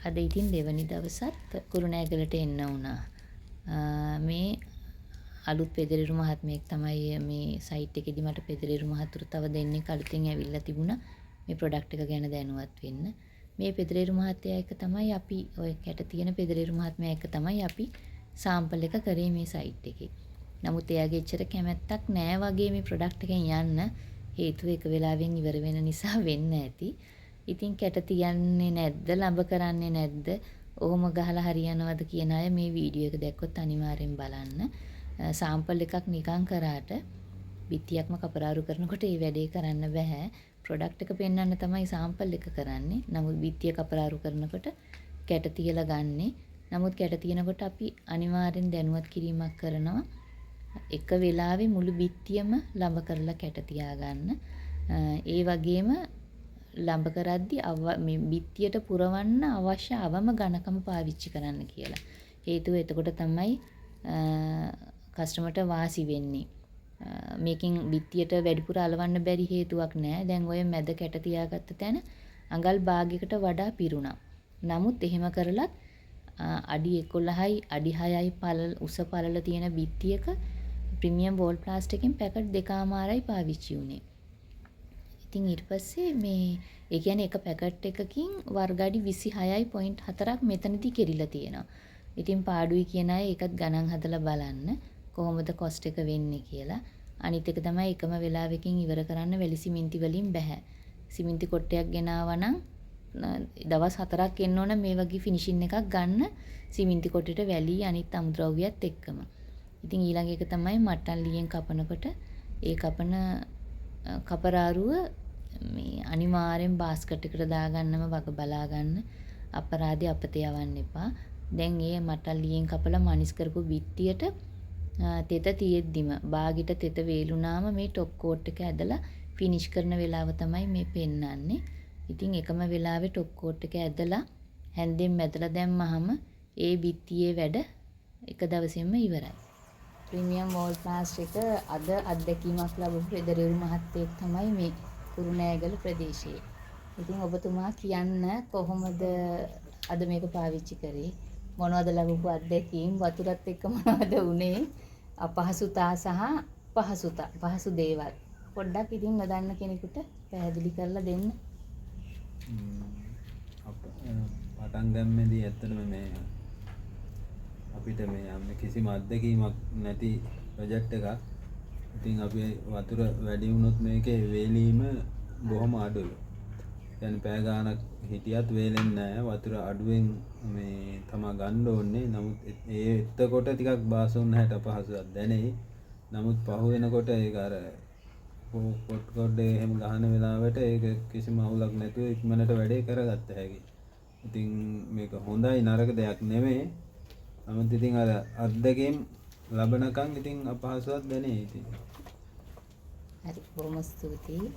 අද ඉතින් දෙවනි දවසත් කුරුණෑගලට එන්න වුණා. මේ අලුත් පෙදරේරු මහත්මයෙක් තමයි මේ සයිට් එකේදී මට පෙදරේරු මහතුරු තව දෙන්නෙක් අලුතෙන් ඇවිල්ලා තිබුණා මේ ප්‍රොඩක්ට් එක ගැන දැනුවත් වෙන්න. මේ පෙදරේරු මහත්තයා එක තමයි අපි ඔය කැට තියෙන පෙදරේරු මහත්මයා එක තමයි අපි සාම්පල් එක කරේ මේ සයිට් එකේ. නමුත් එයාගේ එච්චර කැමැත්තක් නෑ වගේ මේ ප්‍රොඩක්ට් එකෙන් යන්න. හේතුව එක වෙලාවෙන් ඉවර වෙන නිසා වෙන්න ඇති. ඉතින් කැට තියන්නේ නැද්ද? ළඹ කරන්නේ නැද්ද? ඔහොම ගහලා හරියනවද කියන අය මේ වීඩියෝ එක දැක්කොත් අනිවාර්යෙන් බලන්න. සාම්පල් එකක් නිකන් කරාට බිත්තියක්ම කපරාරු කරනකොට ඒ වැඩේ කරන්න බෑ. ප්‍රොඩක්ට් එක පෙන්වන්න තමයි සාම්පල් එක කරන්නේ. නමුත් බිත්තිය කපරාරු කරනකොට කැට තියලා ගන්නෙ. නමුත් කැට තියනකොට අපි අනිවාර්යෙන් දැනුවත් කිරීමක් කරනවා. එක වෙලාවේ මුළු බිත්තියම ළඹ කරලා කැට තියාගන්න. ඒ වගේම ළඹ කරද්දී මේ බිත්තියට පුරවන්න අවශ්‍ය අවම ඝනකම පාවිච්චි කරන්න කියලා. හේතුව එතකොට තමයි කස්ටමර්ට වාසි වෙන්නේ. මේකෙන් බිත්තියට වැඩිපුර අලවන්න බැරි හේතුවක් නැහැ. දැන් ඔය මැද කැට තියාගත්ත තැන අඟල් භාගයකට වඩා පිරුණා. නමුත් එහෙම කරලත් අඩි 11යි අඩි 6යි උස පළල තියෙන බිත්තියක ප්‍රීමියම් වෝල් ප්ලාස්ට් එකෙන් පැකට් 2.5යි පාවිච්චි වුණේ. ඉතින් ඊට පස්සේ මේ ඒ කියන්නේ එක පැකට් එකකින් වර්ග අඩි 26.4ක් මෙතනදී කෙරිලා තියෙනවා. ඉතින් පාඩුයි කියන අය ඒකත් ගණන් හදලා බලන්න කොහොමද කොස්ට් එක වෙන්නේ කියලා. අනිත් එක තමයි එකම වෙලාවකින් ඉවර කරන්න වැලි සිමෙන්ති වලින් බෑ. සිමෙන්ති කොටයක් ගෙනාවා නම් දවස් 4ක් එන්න ඕන මේ වගේ ෆිනිෂින් එකක් ගන්න සිමෙන්ති කොටේට වැලි අනිත් අමුද්‍රව්‍යත් එක්කම. ඉතින් ඊළඟ එක තමයි මට්ටන් ලියෙන් කපනකොට ඒ කපන කපරාරුව මේ අනිවාර්යෙන් බාස්කට් එකට දාගන්නම වග බලා ගන්න. අපරාධي අපතේ යවන්න එපා. දැන් මේ මට්ටන් ලියෙන් කපලා මනිස් කරපු බිත්තියට තෙත තියෙද්දිම බාගෙට තෙත වේලුනාම මේ টොප් කෝට් එක ඇදලා ෆිනිෂ් කරන වෙලාව තමයි මේ පෙන්නන්නේ. ඉතින් එකම වෙලාවේ টොප් කෝට් එක ඇදලා හැන්දෙන් මැදලා දැම්මහම ඒ බිත්තියේ වැඩ එක දවසෙම ඉවරයි. ප්‍රීමියම් වෝල් ප්ලාස්ට් එක අද අත්දැකීමක් ලැබපු පෙදරේරු මහත්තයෙක් තමයි මේ කුරුණෑගල ප්‍රදේශයේ. ඉතින් ඔබතුමා කියන්න කොහොමද අද මේක පාවිච්චි කරේ? මොනවද ලැබපු අත්දැකීම්? වතුරත් එක්ක මොනවද උනේ? අපහසුතා සහ පහසු දේවල්. පොඩ්ඩක් ඉතින් නොදන්න කෙනෙකුට පැහැදිලි කරලා දෙන්න. පටන් ගන්නදී ඇත්තටම මේ අපිට මේ යන්නේ කිසිම අත්දැකීමක් නැති ප්‍රොජෙක්ට් එකක්. ඉතින් අපි වතුර වැඩි වුණොත් මේකේ වේලීම බොහොම අඩුයි. يعني පැය ගාණක් හිටියත් වේලෙන්නේ නැහැ. වතුර අඩුවෙන් මේ තමයි ගන්න ඕනේ. නමුත් ඒ එතකොට ටිකක් බාසුන් හැට අපහසුයක් දැනෙයි. නමුත් පහු වෙනකොට ඒක අර පොට් එහෙම ගහන වෙලාවට ඒක කිසිම අවුලක් නැතුව ඉක්මනට වැඩේ කරගත්ත හැකියි. ඉතින් මේක හොඳයි නරක දෙයක් නෙමෙයි. නමුත් ඉතින් අර අත්දැකීම් ලබනකම් ඉතින් අපහසුවක් දැනේ ඉතින්. හරි බොහොම ස්තුතියි.